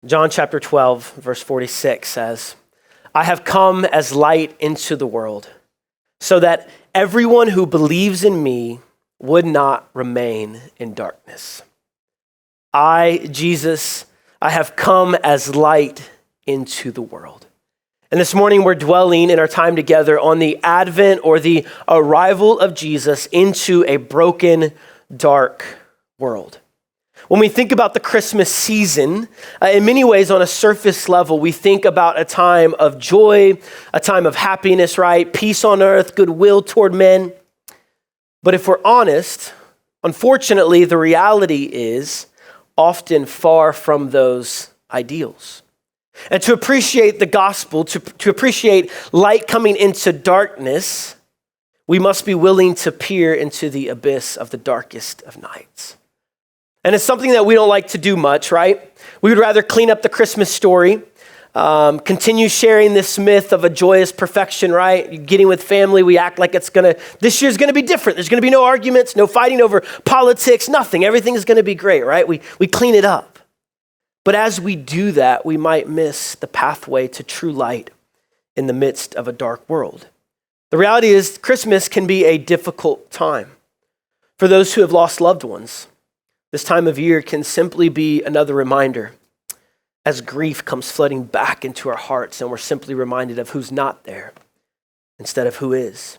John chapter 12, verse 46 says, I have come as light into the world, so that everyone who believes in me would not remain in darkness. I, Jesus, I have come as light into the world. And this morning we're dwelling in our time together on the advent or the arrival of Jesus into a broken, dark world. When we think about the Christmas season, in many ways on a surface level, we think about a time of joy, a time of happiness, right? Peace on earth, goodwill toward men. But if we're honest, unfortunately, the reality is often far from those ideals. And to appreciate the gospel, to appreciate light coming into darkness, we must be willing to peer into the abyss of the darkest of nights. And it's something that we don't like to do much, right? We would rather clean up the Christmas story, continue sharing this myth of a joyous perfection, right? Getting with family, we act like this year's gonna be different. There's gonna be no arguments, no fighting over politics, nothing. Everything is gonna be great, right? We clean it up. But as we do that, we might miss the pathway to true light in the midst of a dark world. The reality is Christmas can be a difficult time for those who have lost loved ones. This time of year can simply be another reminder as grief comes flooding back into our hearts and we're simply reminded of who's not there instead of who is.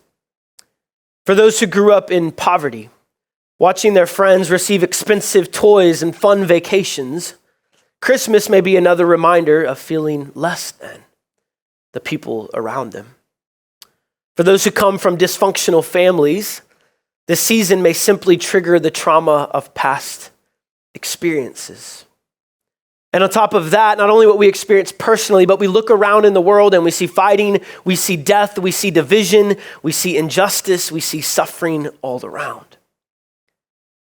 For those who grew up in poverty, watching their friends receive expensive toys and fun vacations, Christmas may be another reminder of feeling less than the people around them. For those who come from dysfunctional families, this season may simply trigger the trauma of past experiences. And on top of that, not only what we experience personally, but we look around in the world and we see fighting, we see death, we see division, we see injustice, we see suffering all around.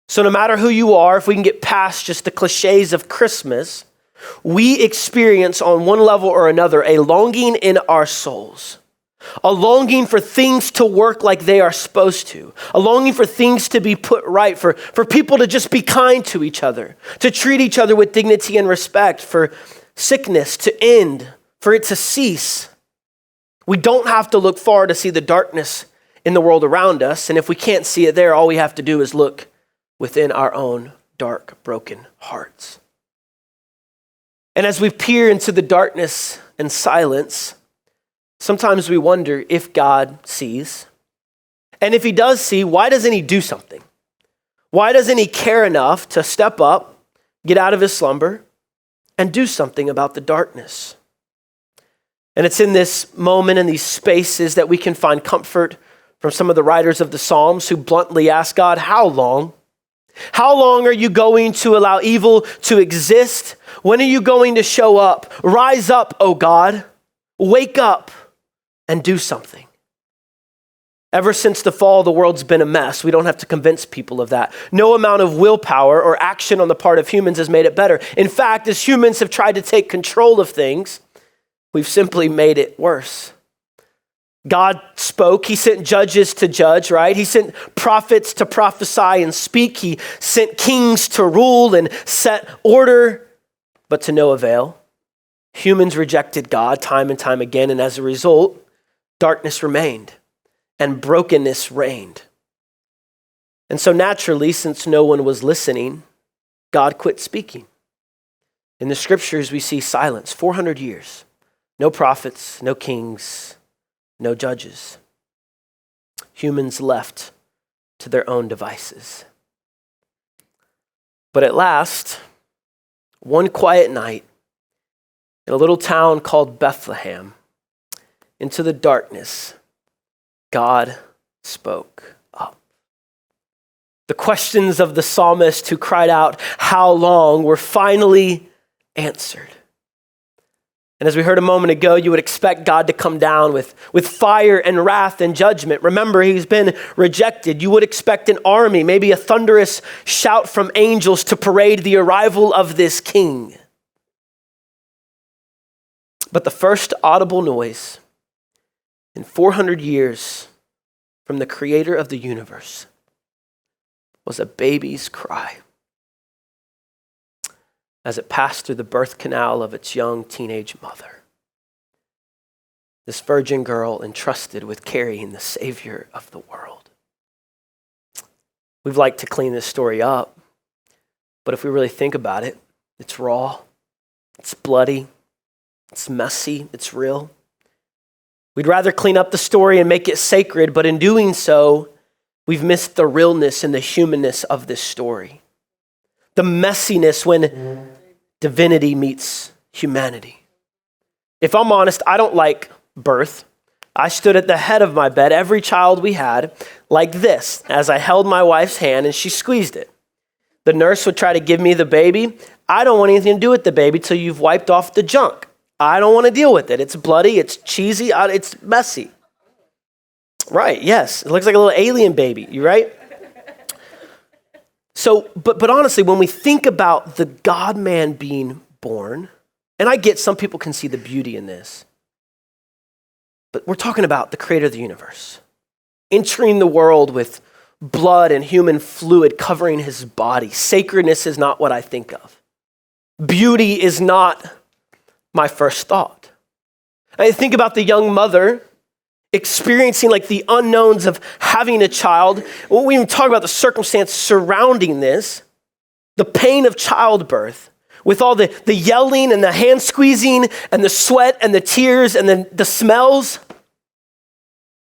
So no matter who you are, if we can get past just the cliches of Christmas, we experience on one level or another a longing in our souls. A longing for things to work like they are supposed to. A longing for things to be put right, for people to just be kind to each other, to treat each other with dignity and respect, for sickness to end, for it to cease. We don't have to look far to see the darkness in the world around us, and if we can't see it there, all we have to do is look within our own dark, broken hearts. And as we peer into the darkness and silence, sometimes we wonder if God sees. And if he does see, why doesn't he do something? Why doesn't he care enough to step up, get out of his slumber, and do something about the darkness? And it's in this moment, in these spaces, that we can find comfort from some of the writers of the Psalms who bluntly ask God, how long? How long are you going to allow evil to exist? When are you going to show up? Rise up, O God. Wake up and do something. Ever since the fall, the world's been a mess. We don't have to convince people of that. No amount of willpower or action on the part of humans has made it better. In fact, as humans have tried to take control of things, we've simply made it worse. God spoke. He sent judges to judge, right? He sent prophets to prophesy and speak. He sent kings to rule and set order, but to no avail. Humans rejected God time and time again, and as a result, darkness remained and brokenness reigned. And so naturally, since no one was listening, God quit speaking. In the scriptures, we see silence, 400 years. No prophets, no kings, no judges. Humans left to their own devices. But at last, one quiet night, in a little town called Bethlehem, into the darkness, God spoke up. The questions of the psalmist who cried out, how long, were finally answered. And as we heard a moment ago, you would expect God to come down with fire and wrath and judgment. Remember, he's been rejected. You would expect an army, maybe a thunderous shout from angels to parade the arrival of this king. But the first audible noise in 400 years from the creator of the universe was a baby's cry. as it passed through the birth canal of its young teenage mother. This virgin girl entrusted with carrying the Savior of the world. We'd like to clean this story up, but if we really think about it, it's raw, it's bloody, it's messy, it's real. We'd rather clean up the story and make it sacred, but in doing so, we've missed the realness and the humanness of this story. The messiness when divinity meets humanity. If I'm honest, I don't like birth. I stood at the head of my bed, every child we had, like this, as I held my wife's hand and she squeezed it. The nurse would try to give me the baby. I don't want anything to do with the baby till you've wiped off the junk. I don't want to deal with it. It's bloody, it's cheesy, it's messy. Right, yes. It looks like a little alien baby, you right? So, but honestly, when we think about the God-man being born, and I get some people can see the beauty in this, but we're talking about the creator of the universe, entering the world with blood and human fluid covering his body. Sacredness is not what I think of. Beauty is not my first thought. I think about the young mother experiencing like the unknowns of having a child. When we even talk about the circumstance surrounding this, the pain of childbirth, with all the yelling and the hand squeezing and the sweat and the tears and the smells.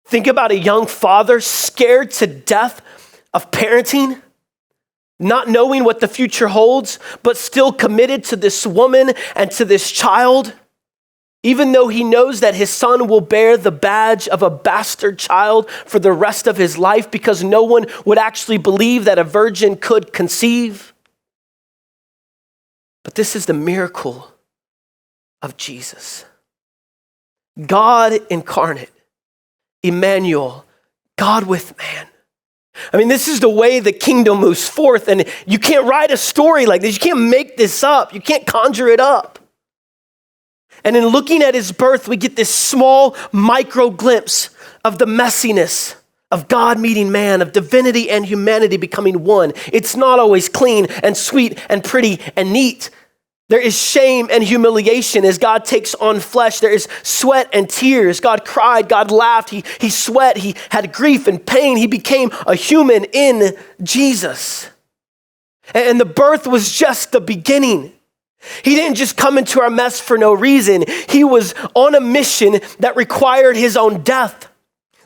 Think about a young father scared to death of parenting, not knowing what the future holds, but still committed to this woman and to this child, even though he knows that his son will bear the badge of a bastard child for the rest of his life because no one would actually believe that a virgin could conceive. But this is the miracle of Jesus. God incarnate, Emmanuel, God with man. I mean, this is the way the kingdom moves forth, and you can't write a story like this. You can't make this up. You can't conjure it up. And in looking at his birth, we get this small micro glimpse of the messiness of God meeting man, of divinity and humanity becoming one. It's not always clean and sweet and pretty and neat. There is shame and humiliation as God takes on flesh. There is sweat and tears. God cried, God laughed, he sweat, he had grief and pain. He became a human in Jesus. And the birth was just the beginning. He didn't just come into our mess for no reason. He was on a mission that required his own death.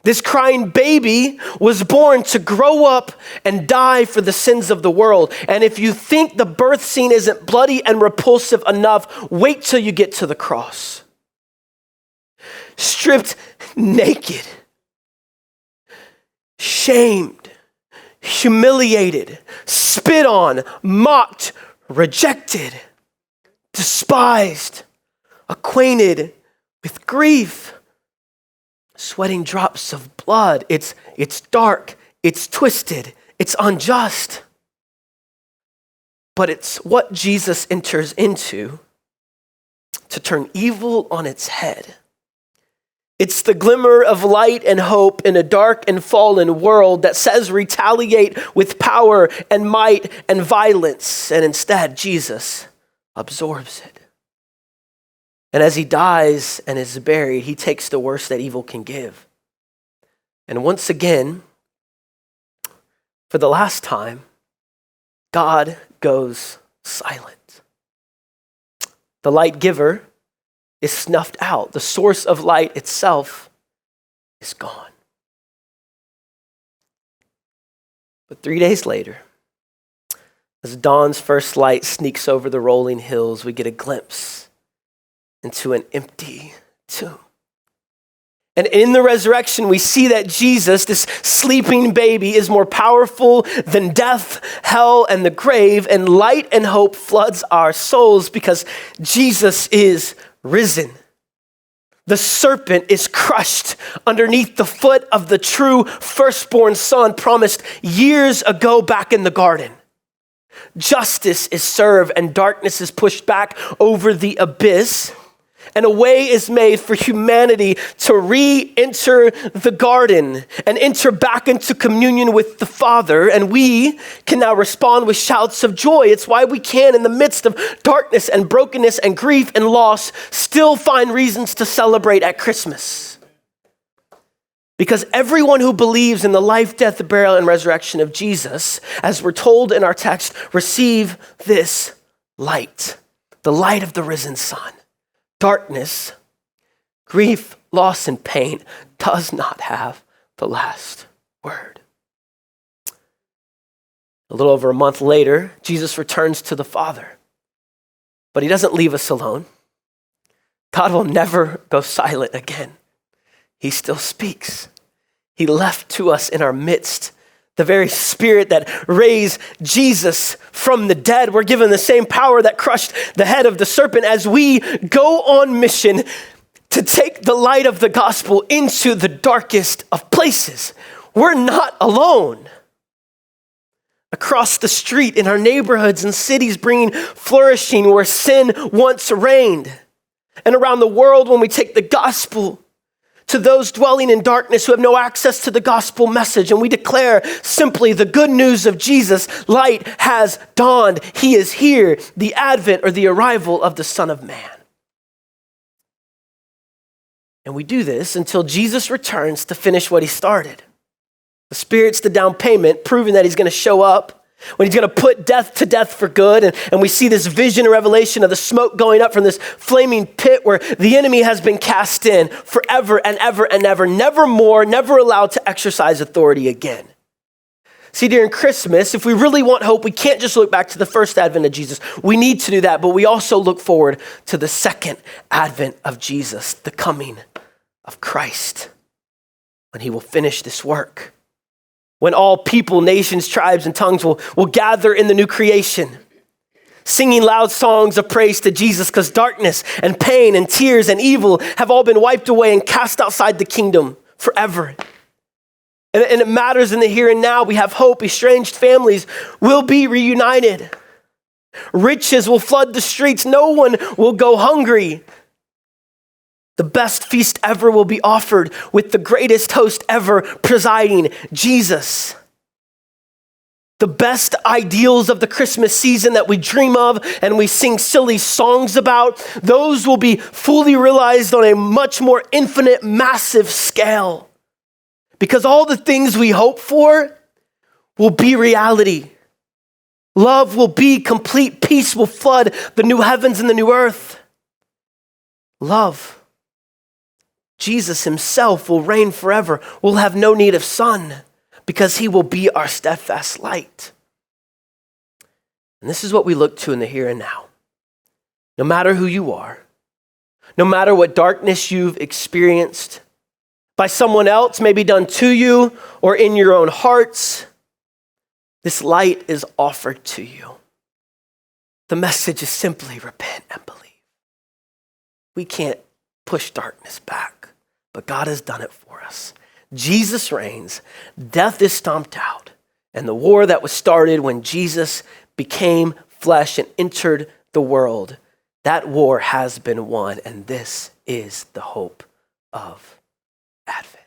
This crying baby was born to grow up and die for the sins of the world. And if you think the birth scene isn't bloody and repulsive enough, wait till you get to the cross. Stripped naked, shamed, humiliated, spit on, mocked, rejected, despised, acquainted with grief, sweating drops of blood. It's dark, it's twisted, it's unjust. But it's what Jesus enters into to turn evil on its head. It's the glimmer of light and hope in a dark and fallen world that says retaliate with power and might and violence. And instead, Jesus absorbs it. And as he dies and is buried, he takes the worst that evil can give. And once again, for the last time, God goes silent. The light giver is snuffed out. The source of light itself is gone. But 3 days later, as dawn's first light sneaks over the rolling hills, we get a glimpse into an empty tomb. And in the resurrection, we see that Jesus, this sleeping baby, is more powerful than death, hell, and the grave, and light and hope floods our souls because Jesus is risen. The serpent is crushed underneath the foot of the true firstborn son promised years ago back in the garden. Justice is served and darkness is pushed back over the abyss. And a way is made for humanity to re-enter the garden and enter back into communion with the Father. And we can now respond with shouts of joy. It's why we can, in the midst of darkness and brokenness and grief and loss, still find reasons to celebrate at Christmas. Because everyone who believes in the life, death, burial, and resurrection of Jesus, as we're told in our text, receive this light, the light of the risen Son. Darkness, grief, loss, and pain does not have the last word. A little over a month later, Jesus returns to the Father, but he doesn't leave us alone. God will never go silent again. He still speaks. He left to us in our midst the very Spirit that raised Jesus from the dead. We're given the same power that crushed the head of the serpent as we go on mission to take the light of the gospel into the darkest of places. We're not alone. Across the street, in our neighborhoods and cities, bringing flourishing where sin once reigned. And around the world, when we take the gospel to those dwelling in darkness who have no access to the gospel message. And we declare simply the good news of Jesus. Light has dawned. He is here. The advent or the arrival of the Son of Man. And we do this until Jesus returns to finish what he started. The Spirit's the down payment, proving that he's going to show up when he's going to put death to death for good. And we see this vision and revelation of the smoke going up from this flaming pit where the enemy has been cast in forever and ever and ever, never more, never allowed to exercise authority again. See, during Christmas, if we really want hope, we can't just look back to the first advent of Jesus. We need to do that, but we also look forward to the second advent of Jesus, the coming of Christ, when he will finish this work. When all people, nations, tribes, and tongues will gather in the new creation, singing loud songs of praise to Jesus, because darkness and pain and tears and evil have all been wiped away and cast outside the kingdom forever. And it matters in the here and now. We have hope. Estranged families will be reunited. Riches will flood the streets. No one will go hungry. The best feast ever will be offered with the greatest host ever presiding, Jesus. The best ideals of the Christmas season that we dream of and we sing silly songs about, those will be fully realized on a much more infinite, massive scale. Because all the things we hope for will be reality. Love will be complete. Peace will flood the new heavens and the new earth. Love. Jesus himself will reign forever. We'll have no need of sun because he will be our steadfast light. And this is what we look to in the here and now. No matter who you are, no matter what darkness you've experienced by someone else, maybe done to you or in your own hearts, this light is offered to you. The message is simply repent and believe. We can't push darkness back. But God has done it for us. Jesus reigns, death is stomped out, and the war that was started when Jesus became flesh and entered the world, that war has been won, and this is the hope of Advent.